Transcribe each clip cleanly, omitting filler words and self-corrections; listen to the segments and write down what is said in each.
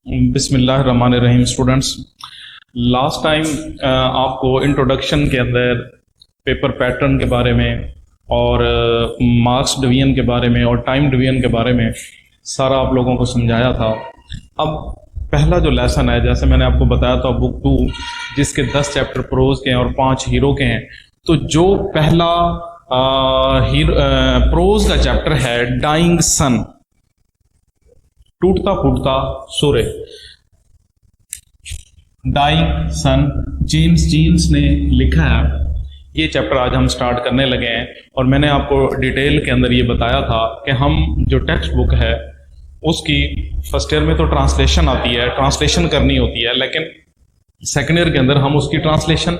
बिस्मिल्लाहिर्रहमानिर्रहीम। Students, last time आपको introduction के अंदर पेपर पैटर्न के बारे में और मार्क्स डिवीजन के बारे में और टाइम डिवीजन के बारे में सारा आप लोगों को समझाया था। अब पहला जो लेसन है, जैसे मैंने आपको बताया था, बुक 2 जिसके 10 चैप्टर प्रोज के हैं और 5 हीरो के हैं। तो जो पहला प्रोज का चैप्टर है डाइंग सन, टूटता फूटता सूर्य, डाइंग सन, जेम्स जीन्स ने लिखा है। ये चैप्टर आज हम स्टार्ट करने लगे हैं और मैंने आपको डिटेल के अंदर ये बताया था कि हम जो टेक्स्ट बुक है उसकी फर्स्ट ईयर में तो ट्रांसलेशन आती है, ट्रांसलेशन करनी होती है, लेकिन सेकेंड ईयर के अंदर हम उसकी ट्रांसलेशन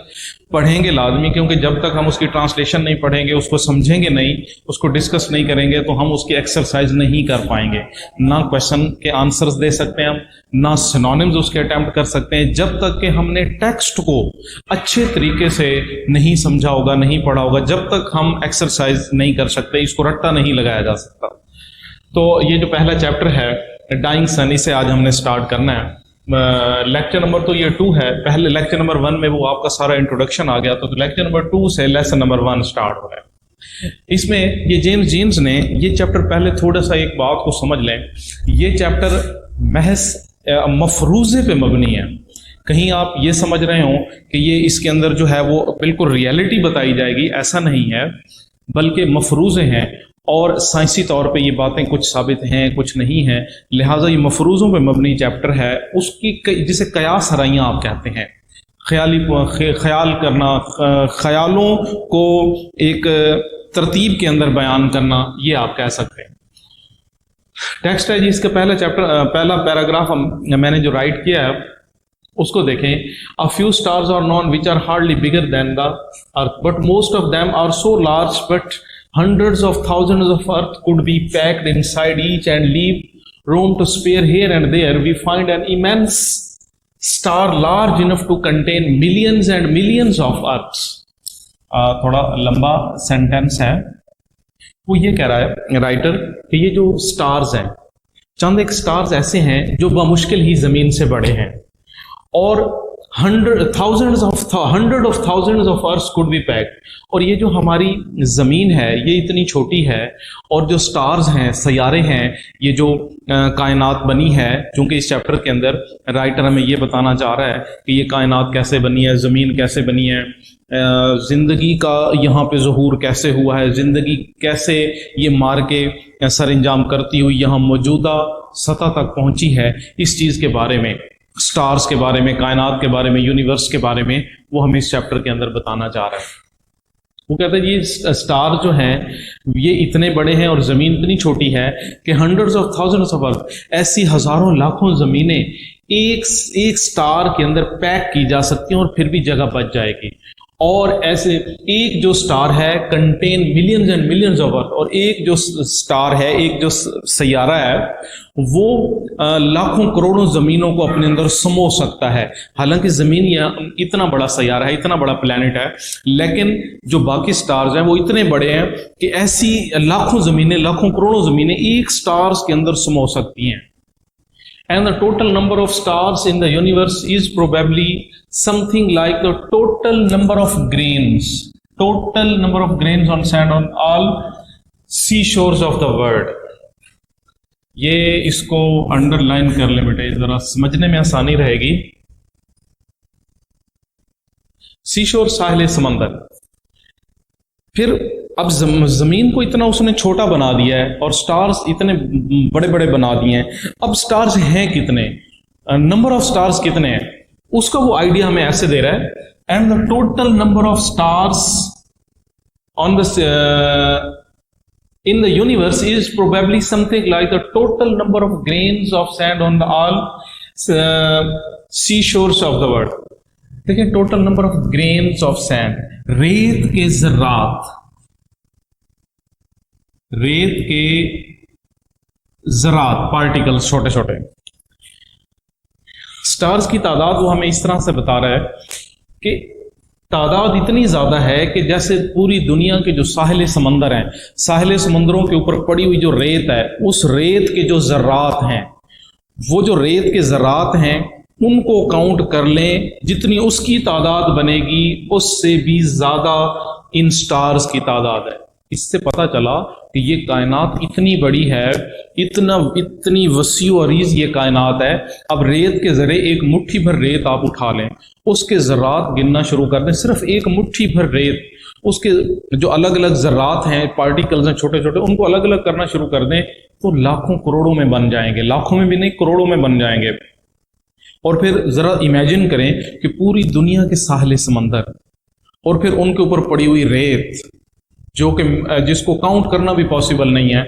पढ़ेंगे लाजमी, क्योंकि जब तक हम उसकी ट्रांसलेशन नहीं पढ़ेंगे, उसको समझेंगे नहीं, उसको डिस्कस नहीं करेंगे, तो हम उसकी एक्सरसाइज नहीं कर पाएंगे। ना क्वेश्चन के आंसर्स दे सकते हैं हम, ना सिनोनिम्स उसके अटेम्प्ट कर सकते हैं, जब तक कि हमने टेक्स्ट को अच्छे तरीके से नहीं समझा होगा, नहीं पढ़ा होगा, जब तक हम एक्सरसाइज नहीं कर सकते, इसको रट्टा नहीं लगाया जा सकता। तो ये जो पहला चैप्टर है डाइंग सन, इसे आज हमने स्टार्ट करना है। लेक्चर नंबर तो ये 2 है। पहले लेक्चर नंबर 1 में वो आपका सारा इंट्रोडक्शन आ गया, तो लेक्चर नंबर 2 से लेसन नंबर 1 स्टार्ट हो रहा है। इसमें ये जेम्स जीन्स ने ये चैप्टर, पहले थोड़ा सा एक बात को समझ लें, ये चैप्टर महज मफरूजे पे मबनी है। कहीं आप ये समझ रहे हो कि ये इसके अंदर जो है वो बिल्कुल रियलिटी बताई जाएगी, ऐसा नहीं है, बल्कि मफरूजे हैं और साइंसी तौर पे ये बातें कुछ साबित हैं, कुछ नहीं है, लिहाजा ये मफरूज़ों पे मबनी चैप्टर है। उसकी जिसे कयास हराइयाँ आप कहते हैं, ख्याल करना, ख्यालों को एक तरतीब के अंदर बयान करना, ये आप कह सकते हैं। टेक्स्ट है जी, इसका पहला चैप्टर, पहला पैराग्राफ मैंने जो राइट किया है उसको देखें। A few stars are known which are hardly bigger than the earth, but most of them are so large but hundreds of thousands of earth could be packed inside each and leave room to spare here and there. We find an immense star large enough to contain millions and millions of earths. थोड़ा लंबा sentence है। वो ये कह रहा है writer कि ये जो स्टार्स हैं, चंद एक स्टार्स ऐसे हैं जो बमुश्किल ही जमीन से बड़े हैं, और hundred of thousands of earth could be packed. और ये जो हमारी जमीन है ये इतनी छोटी है, और जो स्टार्स हैं, सैयारे हैं, ये जो कायनात बनी है, चूंकि इस चैप्टर के अंदर राइटर हमें ये बताना चाह रहा है कि ये कायनात कैसे बनी है, जमीन कैसे बनी है, जिंदगी का यहाँ पे ज़हूर कैसे हुआ है, जिंदगी कैसे ये मार के सर अंजाम करती हुई यहाँ मौजूदा सतह तक पहुंची है, इस चीज के बारे में, स्टार्स के बारे में, कायनात के बारे में, यूनिवर्स के बारे में वो हमें इस चैप्टर के अंदर बताना चाह रहा है। वो कहते हैं ये स्टार जो हैं ये इतने बड़े हैं और जमीन इतनी छोटी है कि hundreds of thousands of earth, ऐसी हजारों लाखों जमीनें एक स्टार के अंदर पैक की जा सकती हैं और फिर भी जगह बच जाएगी। और ऐसे एक जो स्टार है contain millions and millions of earth, और एक जो स्टार है, एक जो सैयारा है, वो लाखों करोड़ों जमीनों को अपने अंदर समो सकता है। हालांकि जमीन इतना बड़ा सैयारा है, इतना बड़ा प्लेनेट है, लेकिन जो बाकी स्टार्स हैं वो इतने बड़े हैं कि ऐसी लाखों जमीनें, लाखों करोड़ों जमीनें एक स्टार्स के अंदर समो सकती हैं। And the total number of stars in the universe is probably something like the total number of grains on sand on all seashores of the world. ये इसको अंडरलाइन कर ले बेटे, जरा समझने में आसानी रहेगी। सीशोर, साहिल समंदर। फिर अब जमीन को इतना उसने छोटा बना दिया है और स्टार्स इतने बड़े बड़े बना दिए हैं। अब स्टार्स हैं कितने, नंबर ऑफ स्टार्स कितने हैं, उसका वो आइडिया हमें ऐसे दे रहा है। And the total number of stars on the in the universe is probably something like the total number of grains of sand on the all seashores of the world. देखिए, total number of grains of sand, रेत के ज़रात, रेत के ज़रात, particles छोटे छोटे। Stars की तादाद वो हमें इस तरह से बता रहा है कि तादाद इतनी ज्यादा है कि जैसे पूरी दुनिया के जो साहिल समंदर हैं, साहिल समंदरों के ऊपर पड़ी हुई जो रेत है, उस रेत के जो ज़रात हैं वो जो रेत के ज़रात हैं उनको काउंट कर लें, जितनी उसकी तादाद बनेगी उससे भी ज़्यादा इन स्टार्स की तादाद है। इससे पता चला कि ये कायनात इतनी बड़ी है, इतनी वसी और अरीज ये कायनात है। अब रेत के ज़रिए एक मुट्ठी भर रेत आप उठा लें, उसके ज़रात गिनना शुरू कर दें, सिर्फ एक मुट्ठी भर रेत, उसके जो अलग अलग ज़रात हैं, पार्टिकल्स हैं छोटे छोटे, उनको अलग अलग करना शुरू कर दें तो लाखों करोड़ों में बन जाएंगे, लाखों में भी नहीं करोड़ों में बन जाएंगे। और फिर जरा इमेजिन करें कि पूरी दुनिया के साहिल समंदर और फिर उनके ऊपर पड़ी हुई रेत, जो कि जिसको काउंट करना भी पॉसिबल नहीं है,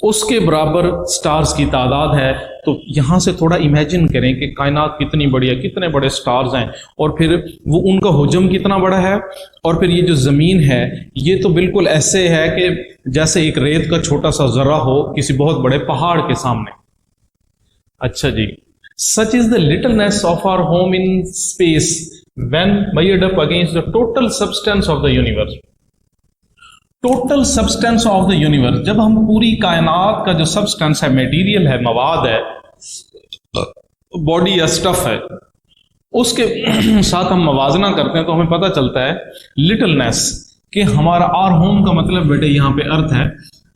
उसके बराबर स्टार्स की तादाद है। तो यहां से थोड़ा इमेजिन करें कि कायनात कितनी बड़ी है, कितने बड़े स्टार्स हैं, और फिर वो उनका हुजम कितना बड़ा है। और फिर ये जो जमीन है ये तो बिल्कुल ऐसे है कि जैसे एक रेत का छोटा सा जरा हो किसी बहुत बड़े पहाड़ के सामने। अच्छा जी, such is the littleness of our home in space when measured up against the total substance of the universe। Total substance of the universe, जब हम पूरी कायनात का जो सब्सटेंस है, मटेरियल है, मवाद है, बॉडी या स्टफ है, उसके साथ हम मवाजना करते हैं तो हमें पता चलता है लिटलनेस कि हमारा आर होम का मतलब बेटे यहाँ पे अर्थ है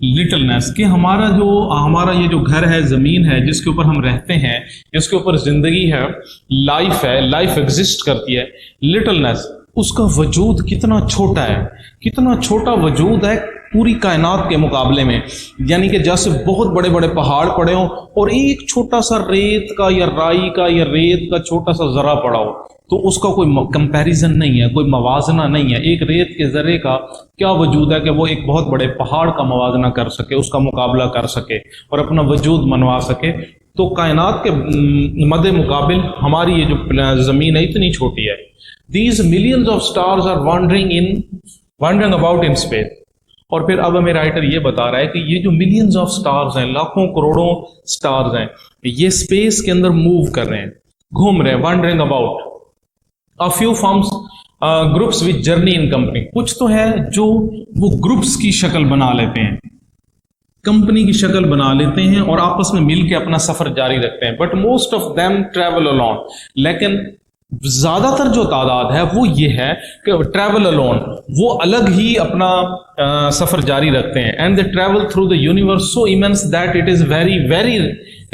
लिटलनेस, कि हमारा ये जो घर है, जमीन है, जिसके ऊपर हम रहते हैं, जिसके ऊपर जिंदगी है, लाइफ एग्जिस्ट करती है, लिटलनेस, उसका वजूद कितना छोटा है, कितना छोटा वजूद है पूरी कायनात के मुकाबले में। यानी कि जैसे बहुत बड़े बड़े पहाड़ पड़े हों और एक छोटा सा रेत का या राई का या रेत का छोटा सा जरा पड़ा हो, तो उसका कोई कंपैरिजन नहीं है, कोई मवाजना नहीं है। एक रेत के जरे का क्या वजूद है कि वो एक बहुत बड़े पहाड़ का मवाजना कर सके, उसका मुकाबला कर सके और अपना वजूद मनवा सके। तो कायनात के मद्दे मुकाबिल हमारी ये जो जमीन है इतनी छोटी है। These millions of stars are wandering about in space। और फिर अब हमें राइटर ये बता रहा है कि ये जो मिलियंस ऑफ स्टार्स हैं, लाखों करोड़ों स्टार्स हैं, ये स्पेस के अंदर मूव कर रहे हैं, घूम रहे हैं, wandering about. A few forms groups with journey in company. कुछ तो है जो वो ग्रुप्स की शक्ल बना लेते हैं, कंपनी की शक्ल बना लेते हैं और आपस में मिलकर अपना सफर जारी रखते हैं। But most of them travel alone. लेकिन ज्यादातर जो तादाद है वो ये है कि ट्रैवल अलोन, वो अलग ही अपना सफर जारी रखते हैं। And they travel through the universe so immense that it is very very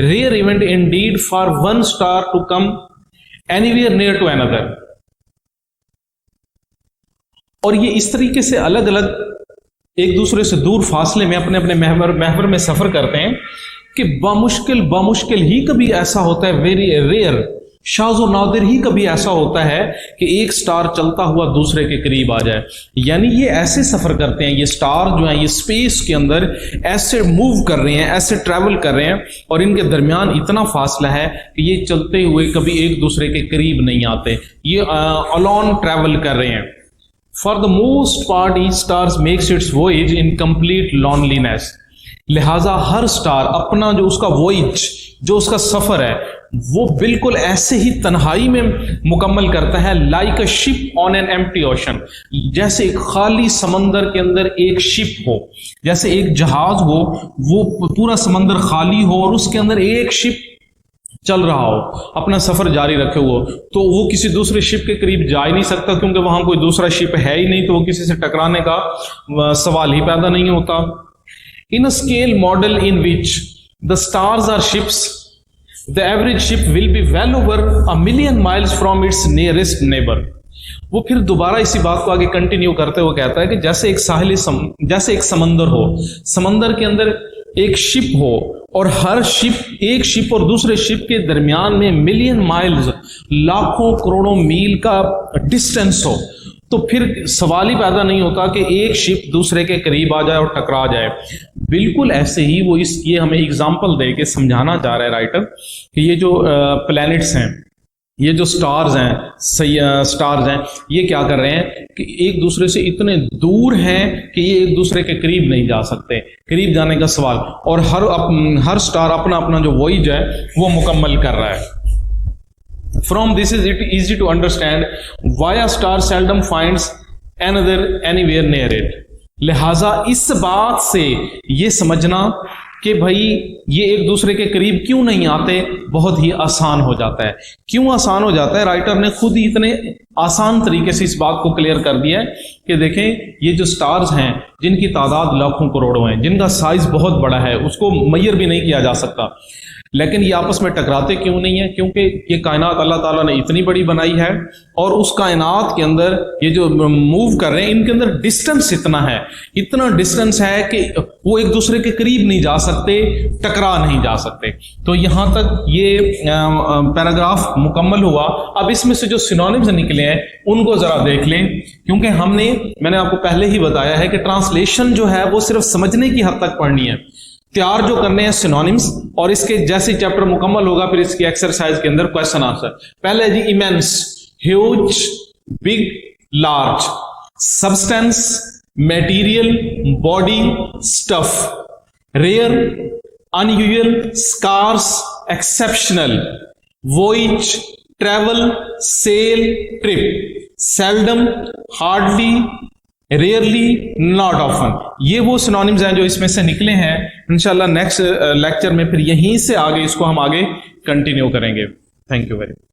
rare event indeed for one star to come anywhere near to another. और ये इस तरीके से अलग अलग एक दूसरे से दूर फासले में अपने अपने महवर में सफर करते हैं कि बामुश्किल ही कभी ऐसा होता है, वेरी रेयर, शाज़ो नादिर ही कभी ऐसा होता है कि एक स्टार चलता हुआ दूसरे के करीब आ जाए। यानी ये ऐसे सफर करते हैं, ये स्टार जो है ये स्पेस के अंदर ऐसे मूव कर रहे हैं, ऐसे ट्रैवल कर रहे हैं और इनके दरमियान इतना फासला है कि ये चलते हुए कभी एक दूसरे के करीब नहीं आते, ये अलोन ट्रैवल कर रहे हैं। For the most part each stars makes it's voyage in complete loneliness. लिहाजा हर स्टार अपना जो उसका वॉयज, जो उसका सफर है, वो बिल्कुल ऐसे ही तन्हाई में मुकम्मल करता है। Like a ship on an empty ocean, जैसे एक खाली समंदर के अंदर एक शिप हो, जैसे एक जहाज हो, वो पूरा समंदर खाली हो और उसके अंदर एक शिप चल रहा हो, अपना सफर जारी रखे हुए, तो वो किसी दूसरे शिप के करीब जा ही नहीं सकता क्योंकि वहां कोई दूसरा शिप है ही नहीं, तो वो किसी से टकराने का सवाल ही पैदा नहीं होता। In a scale model in which the stars are ships, the average ship will be well over 1,000,000 miles from its nearest neighbor। वो फिर दोबारा इसी बात को आगे कंटिन्यू करते हुए कहता है कि जैसे एक समंदर हो, समंदर के अंदर एक शिप हो और हर शिप, एक शिप और दूसरे शिप के दरमियान में मिलियन माइल्स, लाखों करोड़ों मील का डिस्टेंस हो, तो फिर सवाल ही पैदा नहीं होता कि एक शिप दूसरे के करीब आ जाए और टकरा जाए। बिल्कुल ऐसे ही वो ये हमें एग्जाम्पल दे के समझाना चाह रहा है राइटर कि ये जो प्लैनेट्स हैं, ये जो स्टार्स हैं, ये क्या कर रहे हैं कि एक दूसरे से इतने दूर हैं कि ये एक दूसरे के करीब नहीं जा सकते, करीब जाने का सवाल, और हर स्टार अपना अपना जो वॉयज है वो मुकम्मल कर रहा है। From this is it easy to understand why a star seldom finds another anywhere near it। लिहाजा इस बात से ये समझना कि भाई ये एक दूसरे के करीब क्यों नहीं आते, बहुत ही आसान हो जाता है। क्यों आसान हो जाता है? राइटर ने खुद ही इतने आसान तरीके से इस बात को क्लियर कर दिया है कि देखें, ये जो स्टार्स हैं जिनकी तादाद लाखों करोड़ों है, जिनका साइज बहुत बड़ा है, उसको मैयर भी नहीं किया जा सकता, लेकिन ये आपस में टकराते क्यों नहीं है? क्योंकि ये कायनात अल्लाह ताला ने इतनी बड़ी बनाई है और उस कायनात के अंदर ये जो मूव कर रहे हैं, इनके अंदर डिस्टेंस इतना डिस्टेंस है कि वो एक दूसरे के करीब नहीं जा सकते, टकरा नहीं जा सकते। तो यहां तक ये पैराग्राफ मुकम्मल हुआ। अब इसमें से जो सिनोनिम्स निकले हैं उनको जरा देख लें, क्योंकि मैंने आपको पहले ही बताया है कि ट्रांसलेशन जो है वो सिर्फ समझने की हद तक पढ़नी है, तैयार जो करने हैं सिनोनिम्स, और इसके जैसे चैप्टर मुकम्मल होगा फिर इसकी एक्सरसाइज के अंदर क्वेश्चन आंसर। पहले जी immense, huge, big, large, substance, material, body, stuff, rare, unusual, scarce, exceptional, voyage, travel, sail, trip, seldom, hardly, rarely, not often. ये वो सिनोनिम्स हैं जो इसमें से निकले हैं। इंशाल्लाह नेक्स्ट लेक्चर में फिर यहीं से आगे इसको हम आगे कंटिन्यू करेंगे। Thank you very much.